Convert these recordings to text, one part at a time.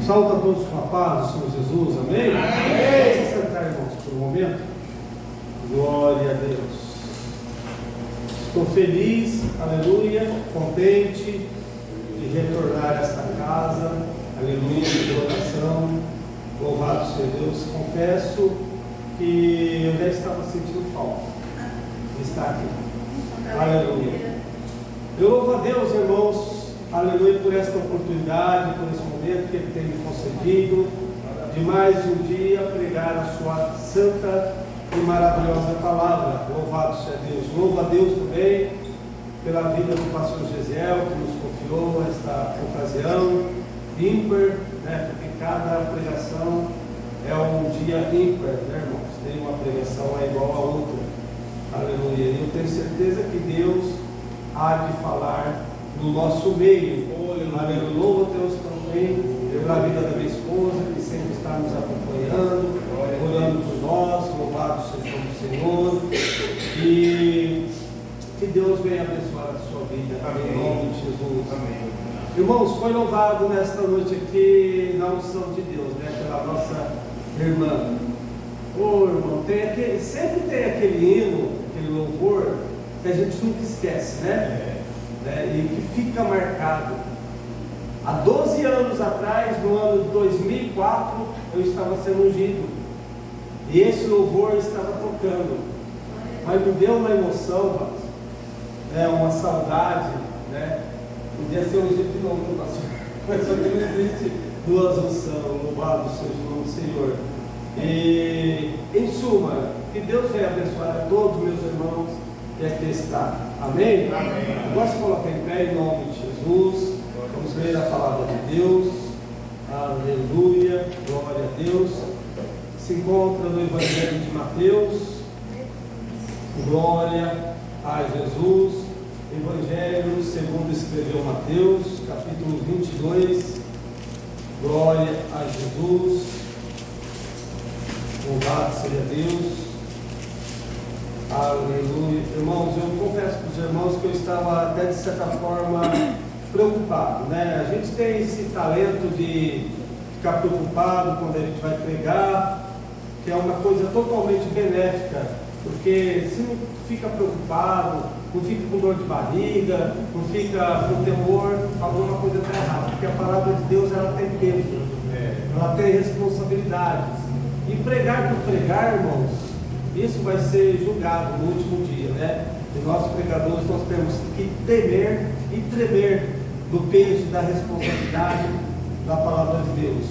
Saúde a todos com a paz do Senhor Jesus, amém? Vamos se sentar, irmãos, por um momento. Glória a Deus. Estou feliz, aleluia, contente de retornar a esta casa, aleluia, de oração. Louvado seja Deus. Confesso que eu já estava sentindo falta de estar aqui. Aleluia. Eu louvo a Deus, irmãos, aleluia, por esta oportunidade, por esse momento que Ele tem me concedido, de mais um dia pregar a sua santa e maravilhosa palavra. Louvado seja Deus. Louvo a Deus também pela vida do pastor Gesiel, que nos confiou esta ocasião ímpar, né? Porque cada pregação é um dia ímpar, né, irmãos? Nenhuma pregação é igual a outra. Aleluia. E eu tenho certeza que Deus há de falar no nosso meio. Aleluia. Louvo a Deus também pela vida da minha esposa, que sempre está nos acompanhando, orando por nós. Louvado seja o Senhor. E que Deus venha abençoar a sua vida. Amém. Em nome de Jesus. Amém. Irmãos, foi louvado nesta noite aqui na unção de Deus, né? Pela nossa irmã. Ô irmão, sempre tem aquele hino, aquele louvor que a gente nunca esquece, né? E que fica marcado. Há 12 anos atrás, no ano de 2004, eu estava sendo ungido. E esse louvor estava tocando. Mas me deu uma emoção, uma saudade, né? Podia ser ungido de novo, pastor. Mas só que não existe duas unções. Louvado seja o nome do Senhor. E, em suma, que Deus venha abençoar a todos meus irmãos que aqui está. Amém? Amém. Agora se coloca em pé em nome de Jesus. Vamos ler a palavra de Deus. Aleluia. Glória a Deus. Se encontra no Evangelho de Mateus. Glória a Jesus. Evangelho segundo escreveu Mateus, capítulo 22. Glória a Jesus. Louvado seja Deus. Aleluia. Irmãos, eu confesso para os irmãos que eu estava até de certa forma preocupado, né? A gente tem esse talento de ficar preocupado quando a gente vai pregar, que é uma coisa totalmente benéfica, porque se não fica preocupado, não fica com dor de barriga, não fica com temor, alguma coisa está errada, porque a palavra de Deus ela tem peso, ela tem responsabilidades. E pregar por pregar, irmãos, isso vai ser julgado no último dia, né? E nós pregadores, nós temos que temer e tremer do peso da responsabilidade da palavra de Deus.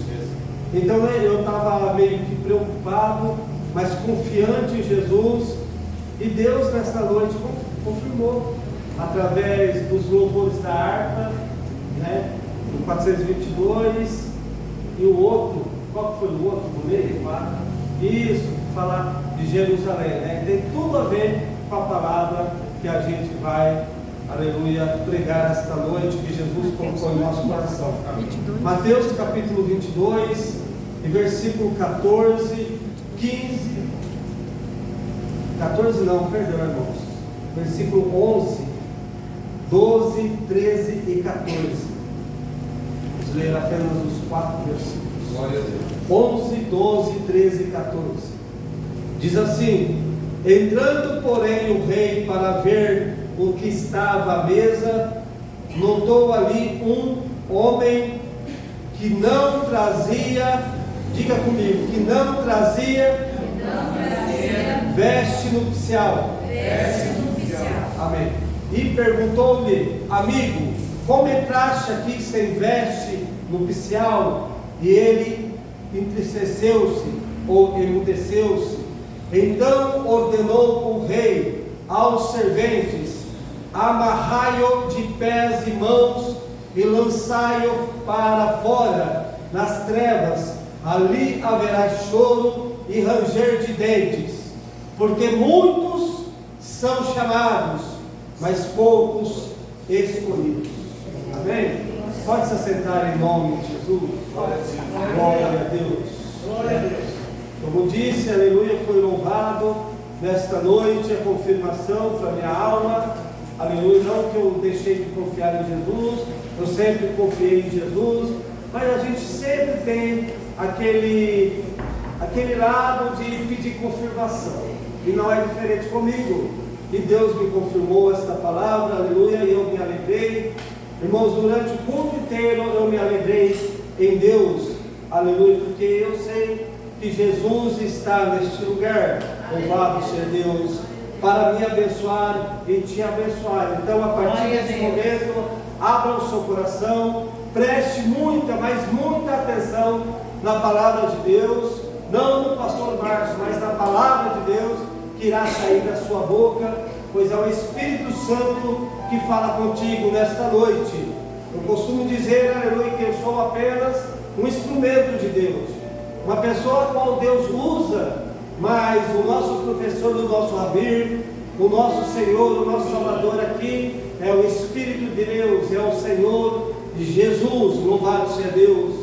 Então eu estava meio que preocupado, mas confiante em Jesus, e Deus nesta noite confirmou, através dos louvores da harpa, né? O 422, e o outro, qual foi o outro do meio? Isso, falar de Jerusalém, né? Tem tudo a ver com a palavra que a gente vai, aleluia, pregar esta noite, que Jesus colocou em nosso coração. Mateus capítulo 22, e versículo 14, 15, 14 não, perdão, irmãos, versículo 11, 12, 13 e 14. Vamos ler apenas os 4 versículos. 11, 12, 13 e 14. Diz assim: entrando, porém, o rei para ver o que estava à mesa, notou ali um homem que não trazia, diga comigo, que não trazia veste nupcial. Amém. E perguntou-lhe: amigo, como entraste aqui sem veste nupcial? E ele entristeceu-se ou emudeceu-se. Então ordenou o rei aos serventes: amarrai-o de pés e mãos e lançai-o para fora nas trevas, ali haverá choro e ranger de dentes, porque muitos são chamados, mas poucos escolhidos. Amém? Pode se assentar em nome de Jesus. Glória a Deus. Glória a Deus. Como disse, aleluia, foi louvado nesta noite a confirmação para a minha alma. Aleluia, não que eu deixei de confiar em Jesus, eu sempre confiei em Jesus, mas a gente aquele lado de pedir confirmação. E não é diferente comigo. E Deus me confirmou esta palavra, aleluia, e eu me alegrei. Irmãos, durante o culto inteiro eu me alegrei em Deus, aleluia, porque eu sei que Jesus está neste lugar. Louvado seja Deus, para me abençoar e te abençoar. Então, a partir desse momento, abra o seu coração, preste muita, mas muita atenção na palavra de Deus, não no pastor Márcio, mas na palavra de Deus que irá sair da sua boca, pois é o Espírito Santo que fala contigo nesta noite. Eu costumo dizer, aleluia, que eu sou apenas um instrumento de Deus, uma pessoa a qual Deus usa, mas o nosso professor, o nosso Rabir, o nosso Senhor, o nosso Salvador aqui é o Espírito de Deus, é o Senhor de Jesus, louvado seja Deus.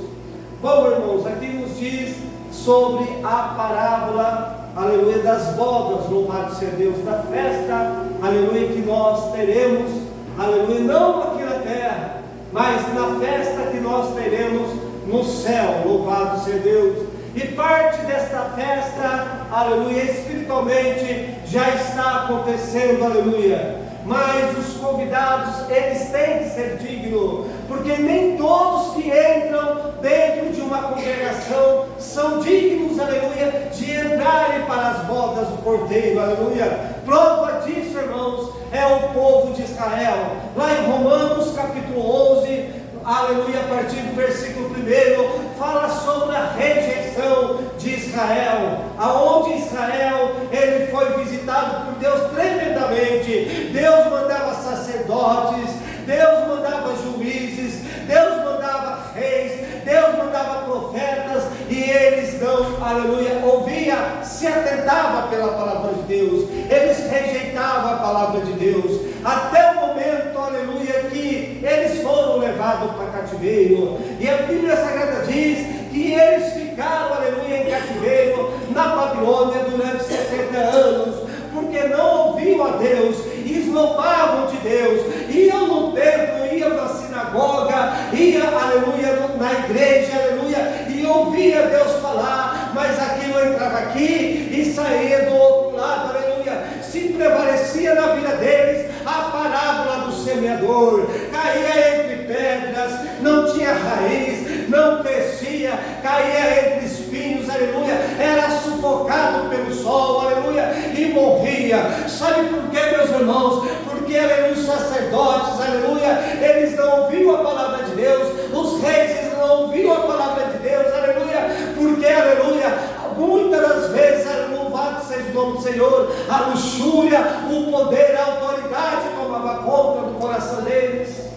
Bom, irmãos, aqui nos diz sobre a parábola, aleluia, das bodas, louvado seja Deus, da festa, aleluia, que nós teremos, aleluia, não aqui na terra, mas na festa que nós teremos no céu, louvado seja Deus. E parte desta festa, aleluia, espiritualmente já está acontecendo, aleluia. Mas os convidados, eles têm que ser dignos, porque nem todos que entram dentro de uma congregação são dignos, aleluia, de entrarem para as bodas do Cordeiro, aleluia. Prova disso, irmãos, é o povo de Israel. Lá em Romanos capítulo 11, aleluia, a partir do versículo 1, fala sobre a rejeição de Israel, aonde Israel, ele foi visitado por Deus tremendamente. Deus mandava sacerdotes, Deus mandava juízes, Deus mandava reis, Deus mandava profetas, e eles não, aleluia, ouvia, se atentava pela palavra de Deus, eles rejeitavam a palavra de Deus, até o momento, aleluia, que eles foram levados para cativeiro. E a Bíblia Sagrada diz que eles ficaram, aleluia, em cativeiro na Babilônia durante 70 anos, porque não ouviam a Deus, esnobavam de Deus, iam no templo, iam na sinagoga, iam, aleluia, na igreja, aleluia, e ouvia Deus falar, mas aquilo entrava aqui e saía do outro lado, aleluia. Se prevalecia na vida deles a parábola do semeador, caía entre pedras, não tinha raiz, não crescia, caía entre espinhos, aleluia, era sufocado pelo sol, aleluia, e morria. Sabe por quê, meus irmãos? Porque, aleluia, os sacerdotes, aleluia, eles não ouviam a palavra de Deus, os reis, eles não ouviam a palavra de Deus, aleluia, porque, aleluia, muitas das vezes, louvado seja o nome do Senhor, a luxúria, o poder, a autoridade tomava conta do coração deles,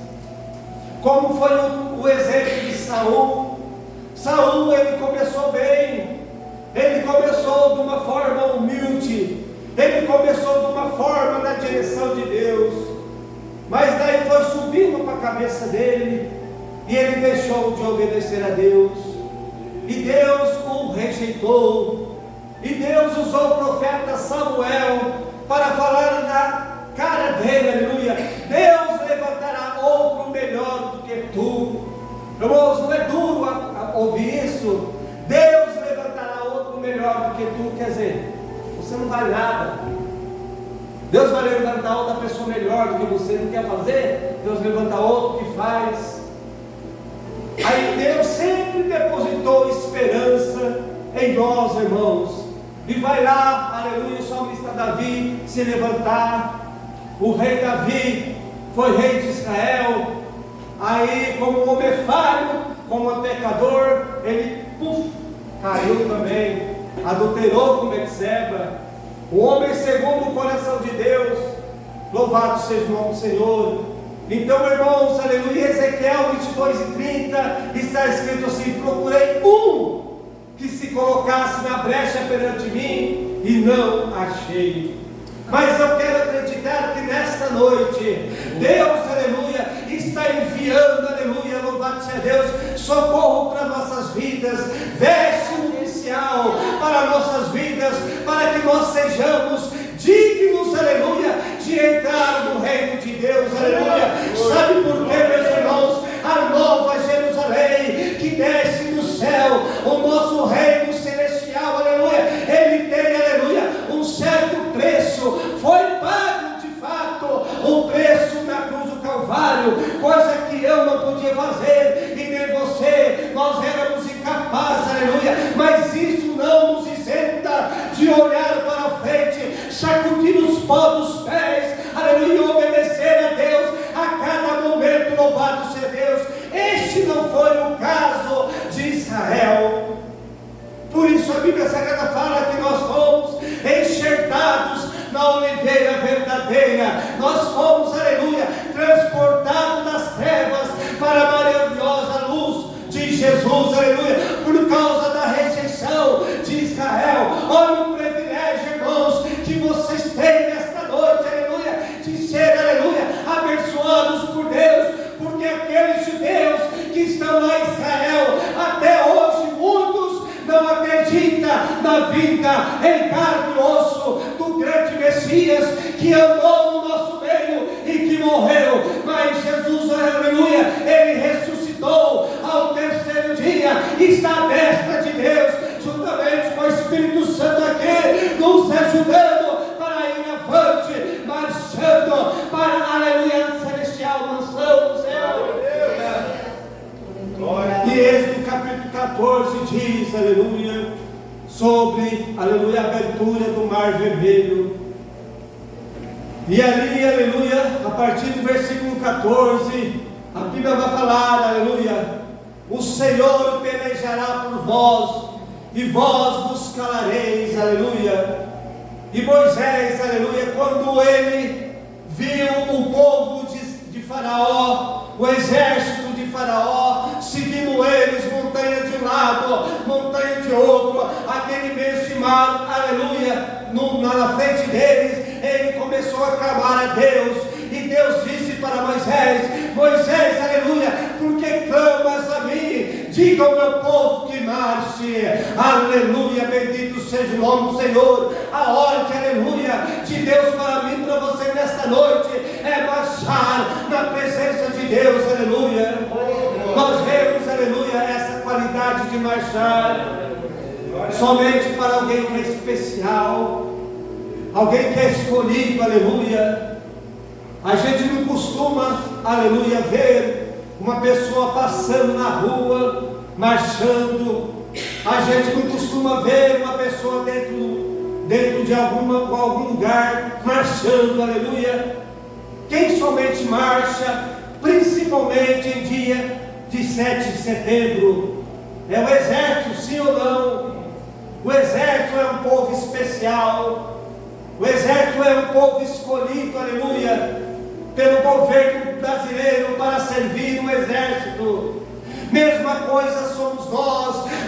como foi o exemplo de Saul. Saul, ele começou bem, ele começou de uma forma humilde, ele começou de uma forma na direção de Deus, mas daí foi subindo para a cabeça dele, e ele deixou de obedecer a Deus, e Deus o rejeitou, e Deus usou o profeta Samuel para falar na cara dele, aleluia, Deus levantará outro melhor do que tu. Irmãos, não é duro ouvir isso? Deus levantará outro melhor do que tu, quer dizer, você não vale nada. Deus vai levantar outra pessoa melhor do que você, não quer fazer? Deus levanta outro que faz. Aí Deus sempre depositou esperança em nós, irmãos, e vai lá, aleluia, o salmista Davi se levantar. O rei Davi foi rei de Israel. Aí, como um homem falho, como um pecador, ele caiu também, adulterou com Betseba. O homem segundo o coração de Deus, louvado seja o nome do Senhor. Então, irmãos, aleluia, Ezequiel 22:30 está escrito assim: procurei um que se colocasse na brecha perante mim e não achei. Mas eu quero acreditar que nesta noite Deus, aleluia, está enviando, aleluia, louvado seja Deus, socorro para nossas vidas, veste inicial para nossas vidas, para que nós sejamos dignos, aleluia, de entrar no reino de Deus, aleluia. Sabe por quê, meus irmãos? A nova Jerusalém que desce do céu, o Jesus, aleluia, por causa da rejeição de Israel. Olha o privilégio, irmãos, que vocês têm nesta noite, aleluia, de ser, aleluia, abençoados por Deus, porque aqueles judeus que estão lá em Israel, até hoje muitos não acreditam na vinda em carne e osso do grande Messias que andou no nosso meio e que morreu, mas Jesus, aleluia, ele ressuscitou ao terceiro dia, está à destra de Deus, juntamente com o Espírito Santo aqui, nos ajudando para ir avante, marchando para, aleluia, a celestial mansão do céu. E Êxodo capítulo 14 diz, aleluia, sobre, aleluia, a abertura do mar vermelho. E ali, aleluia, a partir do versículo 14, a Bíblia vai falar, aleluia, o Senhor pelejará por vós, e vós vos calareis, aleluia. E Moisés, aleluia, quando ele viu o povo de Faraó, o exército de Faraó, seguindo eles, montanha de um lado, montanha de outro, aquele imenso mar, aleluia, na frente deles, ele começou a clamar a Deus, e Deus disse para Moisés: Moisés, aleluia, por que clamas a mim? Diga ao meu povo que marche, aleluia, bendito seja o nome do Senhor. A ordem, aleluia, de Deus para mim, para você nesta noite, é marchar na presença de Deus, aleluia. Nós vemos, aleluia, essa qualidade de marchar somente para alguém que é especial, alguém que é escolhido, aleluia. A gente não costuma, aleluia, ver uma pessoa passando na rua, marchando. A gente não costuma ver uma pessoa dentro de algum lugar, marchando, aleluia. Quem somente marcha, principalmente em dia de 7 de setembro, é o exército, sim ou não? O exército é um povo especial, o exército é um povo escolhido, aleluia, pelo governo brasileiro para servir o exército. Mesma coisa somos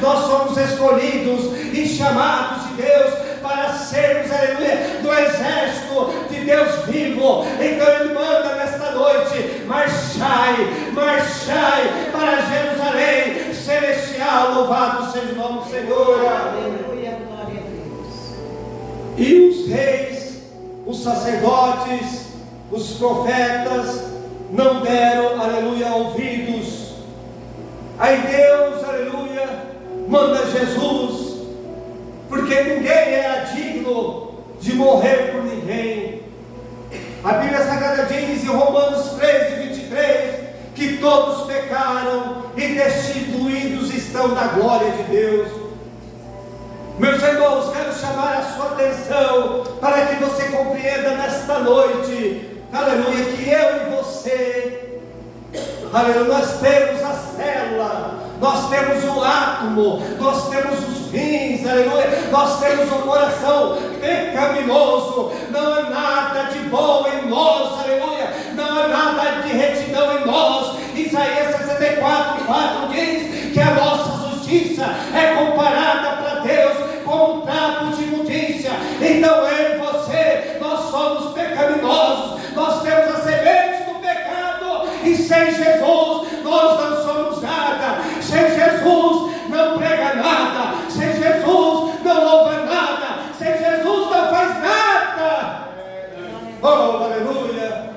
nós somos escolhidos e chamados de Deus para sermos, aleluia, do exército de Deus vivo. Então Ele manda nesta noite: marchai, marchai para Jerusalém celestial, louvado seja o nome do Senhor. Aleluia, glória a Deus. E os reis, os sacerdotes, os profetas não deram, aleluia, ouvidos. Aí Deus, aleluia, manda Jesus, porque ninguém era digno de morrer por ninguém. A Bíblia Sagrada diz em Romanos 13:23 que todos pecaram e destituídos estão da glória de Deus. Meus irmãos, quero chamar a sua atenção para que você compreenda nesta noite, aleluia, que eu e você, aleluia, nós temos a célula, nós temos o átomo, nós temos os rins, aleluia, nós temos o coração pecaminoso, não há nada de bom em nós, aleluia, não há nada de retidão em nós. Isaías 64:4 diz que a nossa justiça é comparada para Deus como trapos de imundícia. Então eu e você, nós somos pecaminosos, nós temos a semente do pecado, e sem Jesus nós não somos nada. Sem Jesus não prega nada, sem Jesus não louva nada, sem Jesus não faz nada. Oh, aleluia.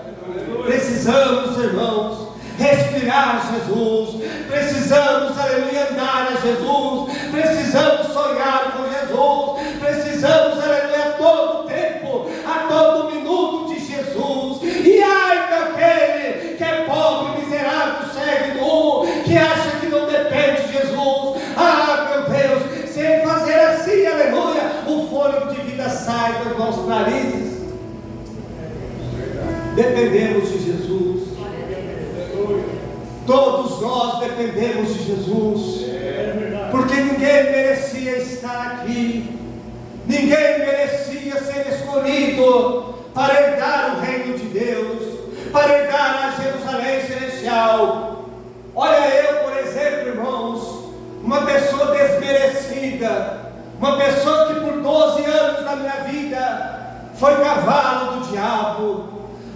Precisamos, irmãos, respirar Jesus, precisamos, aleluia, andar a Jesus, precisamos sonhar com Jesus, precisamos, aleluia, a todo tempo, a todo minuto de Jesus. E ai daquele que é pobre, miserável, cego e nu, que acha que não depende de Jesus. Ah, meu Deus, se ele fazer assim, aleluia, o fôlego de vida sai dos nossos narizes. Dependemos de Jesus. Todos nós dependemos de Jesus, porque ninguém merecia estar aqui, ninguém merecia ser escolhido para herdar o reino de Deus, para herdar a Jerusalém celestial. Olha, eu, por exemplo, irmãos, pessoa desmerecida, uma pessoa que por 12 anos da minha vida foi cavalo do diabo,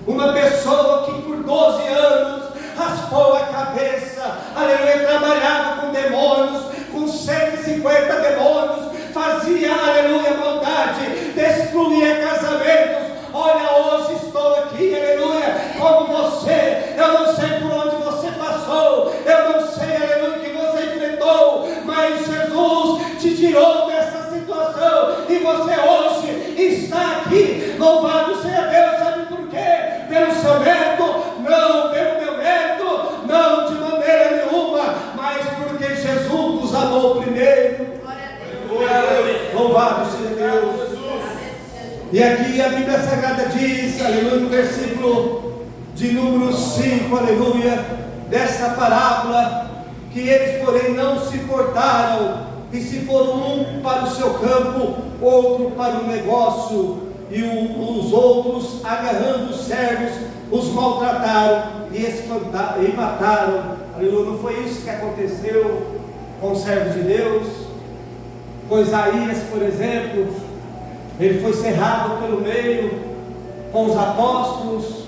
uma pessoa que por 12 anos raspou a cabeça, aleluia, trabalhava com demônios, com 150 demônios, fazia, aleluia, maldade, destruía casamentos. Olha, hoje estou aqui, aleluia, como você. Eu não sei por onde você passou, eu não sei, aleluia, o que você enfrentou, mas Jesus te tirou dessa situação e você hoje está aqui. Louvado seja Deus. Sabe por quê? Pelo seu mérito? Não, pelo meu mérito, não, de maneira nenhuma, mas porque Jesus nos amou primeiro. Louvado seja Deus. E aqui a Bíblia Sagrada diz, aleluia, no versículo de número 5, aleluia, dessa parábola, que eles porém não se portaram, e se foram um para o seu campo, outro para o negócio, e os outros, agarrando os servos, os maltrataram e mataram. Aleluia. Não foi isso que aconteceu com os servos de Deus? Pois Isaías, por exemplo, ele foi cerrado pelo meio com os apóstolos.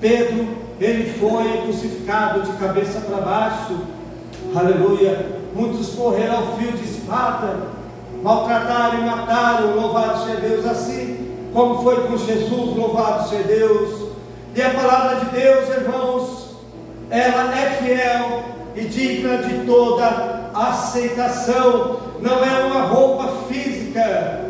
Pedro, ele foi crucificado de cabeça para baixo. Aleluia. Muitos morreram ao fio de espada, maltrataram e mataram. Louvado seja Deus. Assim como foi com Jesus, louvado seja Deus. E a palavra de Deus, irmãos, ela é fiel e digna de toda aceitação. Não é uma roupa física,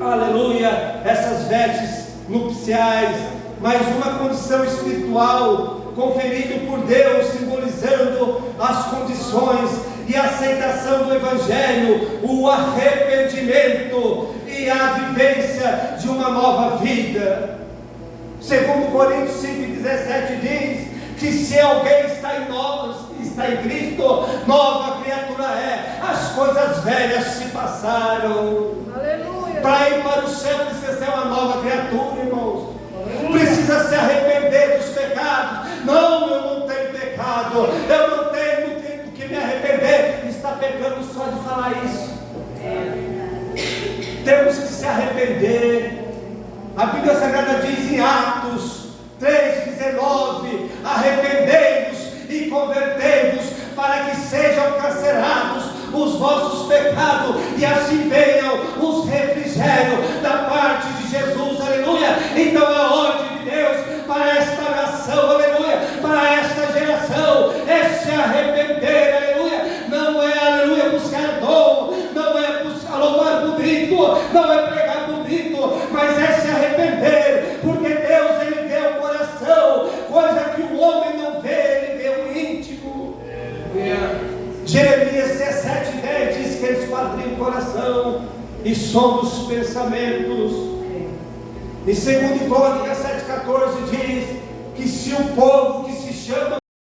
aleluia, essas vestes nupciais, mas uma condição espiritual conferida por Deus, simbolizando as condições e a aceitação do Evangelho, o arrependimento e a vivência de uma nova vida. Segundo Coríntios 5,17 diz que se alguém está em Cristo, nova criatura é. As coisas velhas se passaram. Aleluia. Para ir para o céu precisa ser uma nova criatura, irmãos. Aleluia. Precisa se arrepender dos pecados. Não, eu não tenho pecado, eu não tenho do que me arrepender. Está pecando só de falar isso. Temos que se arrepender. A Bíblia Sagrada diz em Atos 3,19: arrependei-vos e convertei-vos, para que sejam cancelados os vossos pecados, e assim venham os refrigérios da parte de Jesus. Aleluia. Então a ordem de Deus para esta nação, aleluia, para esta geração, é se arrepender. Aleluia. Não é, aleluia, buscar dom, não é buscar louvar bonito, não é pregar bonito, mas é se arrepender, porque Deus, ele vê o coração, coisa que o homem não vê, ele vê o íntimo. Jeremias 17:10 diz que ele esquadrinha o coração e sonda os pensamentos. Em 2 Crônicas 7,14